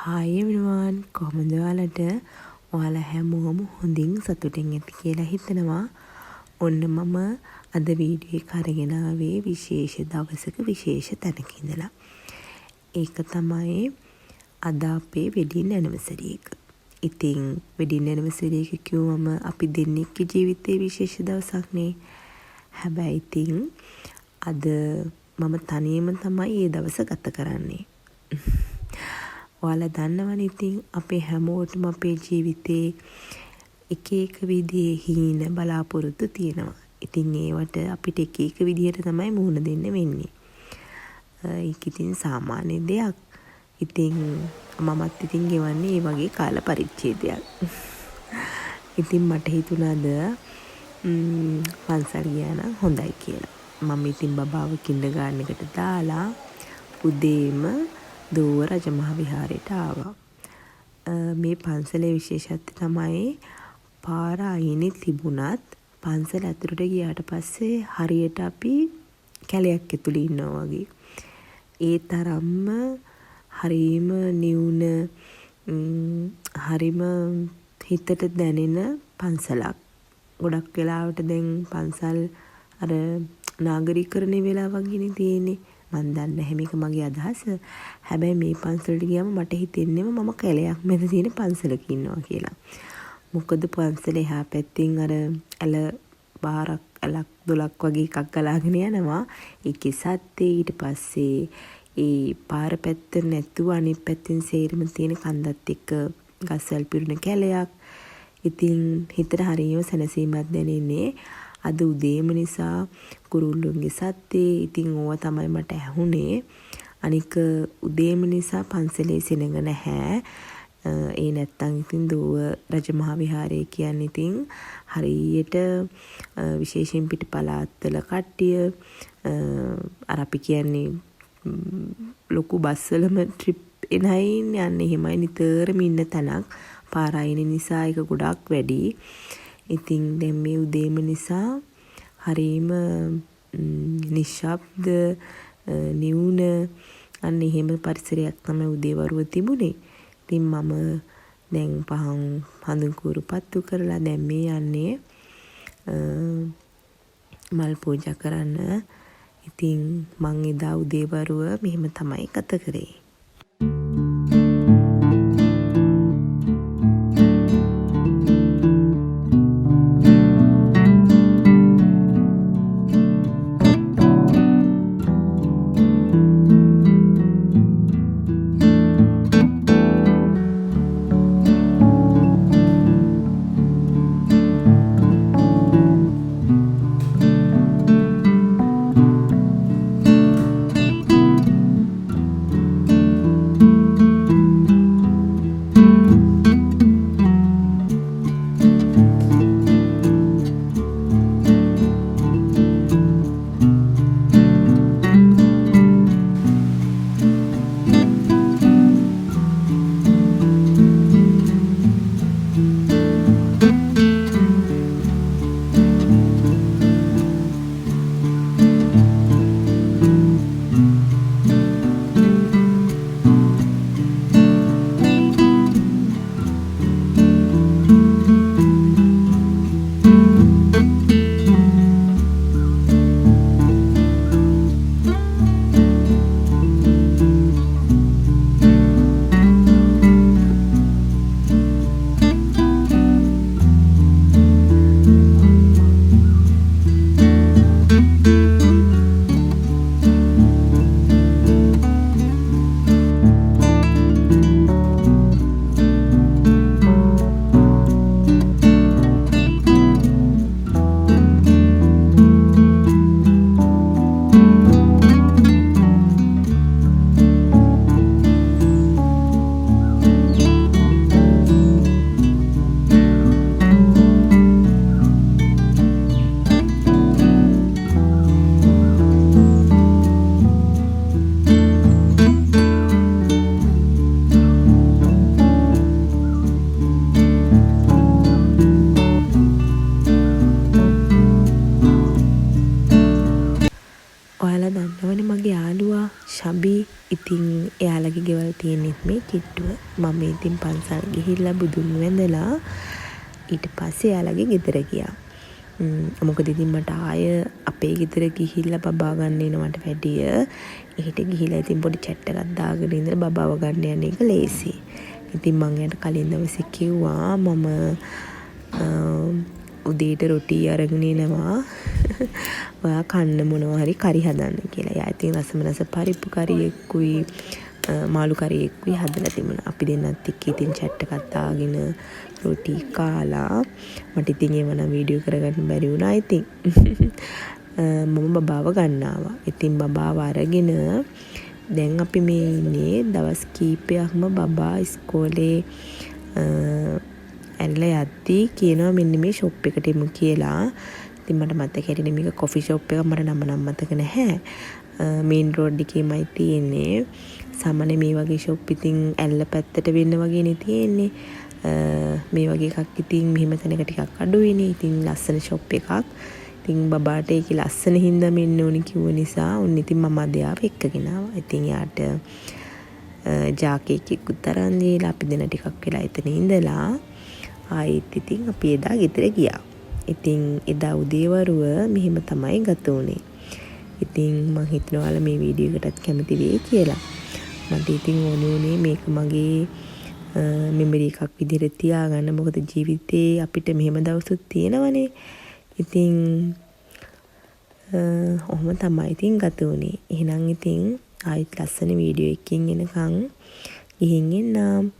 Hi everyone, කොහොමද ඔයාලට? ඔයාලා හැමෝම හොඳින් සතුටින් ඇති කියලා හිතනවා. ඔන්න මම අද වීඩියෝ එක අරගෙන ආවේ විශේෂ දවසක විශේෂ තැනක ඉඳලා. ඒක තමයි අද අපේ වෙඩින් ඇනිවර්සරි එක. ඉතින් වෙඩින් ඇනිවර්සරි එක කිව්වම අපි දෙන්නෙක්ගේ ජීවිතේ විශේෂ දවසක් නේ. හැබැයි ඉතින් අද මම තනියම තමයි මේ දවස ගත කරන්නේ. ඔයාලා දන්නවනේ ඉතින් අපේ හැමෝටම අපේ ජීවිතේ එක එක විදිහේ හීන බලාපොරොත්තු තියෙනවා. ඉතින් ඒවට අපිට එක එක විදිහට තමයි මුහුණ දෙන්න වෙන්නේ. ඒක ඉතින් සාමාන්‍ය දෙයක්. ඉතින් මමත් ඉතින් ගෙවන්නේ මේ වගේ කාල පරිච්ඡේදයක්. ඉතින් මට හිතුණාද පන්සල් ගියා නම් හොඳයි කියලා. මම ඉතින් බබාව කින්ඩර්ගාර්ටන් එකට දාලා උදේම දෝව රජමහා විහාරයට ආවා. මේ පන්සලේ විශේෂත්වය තමයි පාර අයිනේ තිබුණත් පන්සල ඇතුළට ගියාට පස්සේ හරියට අපි කැලයක් ඇතුළේ ඉන්නවා වගේ. ඒ තරම්ම හරීම නිවුන හරීම හිතට දැනෙන පන්සලක්. ගොඩක් වෙලාවට දැන් පන්සල් අර නාගරිකරණය වෙලා වගේනේ තියෙන්නේ. මන් දන්නේ නැහැ මේක මගේ අදහස. හැබැයි මේ පන්සලට ගියාම මට හිතෙන්නේම මම කැලයක් මැද තියෙන පන්සලක ඉන්නවා කියලා. මොකද පන්සලේ එහා පැත්තෙන් අර ඇල බාරක් ඇලක් දොලක් වගේ එකක් ගලාගෙන යනවා. ඒකේ සත්තේ ඊට පස්සේ ඒ පාර පැත්ත නැතුව අනිත් පැත්තෙන් සේරම තියෙන කන්දත් එක්ක ගස්වැල් පිරුණ කැලයක්. ඉතින් හිතට හරියම සැනසීමක් දැනෙන්නේ. අද උදේම නිසා කුරුල්ලුන්ගේ සත්තේ ඉතින් ඕවා තමයි මට ඇහුනේ. අනික උදේම නිසා පන්සලේ සෙනඟ නැහැ. ඒ නැත්තම් ඉතින් දෝව රජමහා විහාරය කියන්නේ ඉතින් හරියට විශේෂයෙන් පිට පළාත්වල කට්ටිය අර අපි කියන්නේ ලොකු බස්වලම ට්‍රිප් එන අය යන්නේ එහෙමයි නිතරම ඉන්න තැනක්. පාර අයිනේ නිසා ඒක ගොඩක් වැඩි. ඉතින් දැන් මේ උදේම නිසා හරීම නිශ්ශබ්ද නිවුන අන්න එහෙම පරිසරයක් තමයි උදේවරුව තිබුණේ. ඉතින් මම දැන් පහන් හඳුන් කූරු පත්තු කරලා දැන් මේ යන්නේ මල් පූජා කරන්න. ඉතින් මං එදා උදේවරුව මෙහෙම තමයි ගත කරේ. තියෙනෙත් මේ කිට්ටුව. මම ඉතින් පන්සල් ගිහිල්ලා බුදුන් වැඳලා ඊට පස්සේ එයාලගේ ගෙදර ගියා. මොකද ඉතින් මට ආය අපේ ගෙදර ගිහිල්ලා බබා ගන්න එනවට වැඩිය එහෙට ගිහිල්ලා ඉතින් පොඩි චැට් එකක් දාගෙන ඉඳලා බබාව ගන්න යන එක ලේසි. ඉතින් මං එයාට කලින් දවසේ කිව්වා මම උදේට රොටි අරගෙන එනවා. ඔයා කන්න මොනවා හරි කරි හදන්න කියලා. එයා ඉතින් රසමනස පරිප්පු කරියෙකුයි මාළු කරියෙකුයි හදලා තිබුණා. අපි දෙන්නත් එක්ක ඉතින් චැට් එකක් දාගෙන රොටි කාලා මට ඉතින් ඒව නම් වීඩියෝ කරගන්න බැරි වුණා ඉතින්. මම බබාව ගන්නවා. ඉතින් බබාව අරගෙන දැන් අපි මේ ඉන්නේ දවස් කීපයක්ම බබා ඉස්කෝලේ ඇරලා යද්දී කියනවා මෙන්න මේ ෂොප් එකට එමු කියලා. ඉතින් මට මතක හිටිනේ මේක කොෆි ෂොප් එකක් මට නම මතක නැහැ. මේන් රෝඩ් එකේමයි තියෙන්නේ. සාමාන්‍ය මේ වගේ ෂොප් ඉතින් ඇල්ල පැත්තට වෙන්න වගේනේ තියෙන්නේ. මේ වගේ එකක් ඉතින් මෙහෙම තැනක ටිකක් අඩුයිනේ. ඉතින් ලස්සන ෂොප් එකක්. ඉතින් බබාට ඒකේ ලස්සන හින්දා මෙන්න ඕනි කිව්ව නිසා උන් ඉතින් මම අදයාව එක්කගෙන ආවා. ඉතින් යාට ජාකේක් එක්කුත් අරන් දීලා අපි දෙන ටිකක් වෙලා එතන ඉඳලා ආයෙත් ඉතින් අපි එදා ගෙදර ගියා. ඉතින් එදා උදේවරුව මෙහෙම තමයි ගත වුනේ. ඉතින් මම හිතනවා මේ වීඩියෝ එකටත් කැමති වෙයි කියලා. මට ඉතින් ඕනේ උනේ මේක මගේ මෙමරි එකක් විදිහට තියාගන්න. මොකද ජීවිතේ අපිට මෙහෙම දවසුත් තියෙනවනේ. ඉතින් ඔහොම තමයි ඉතින් ගත වුනේ. එහෙනම් ඉතින් ආයෙත් ලස්සන වීඩියෝ එකකින් එනකන් ගිහින් එන්නම්.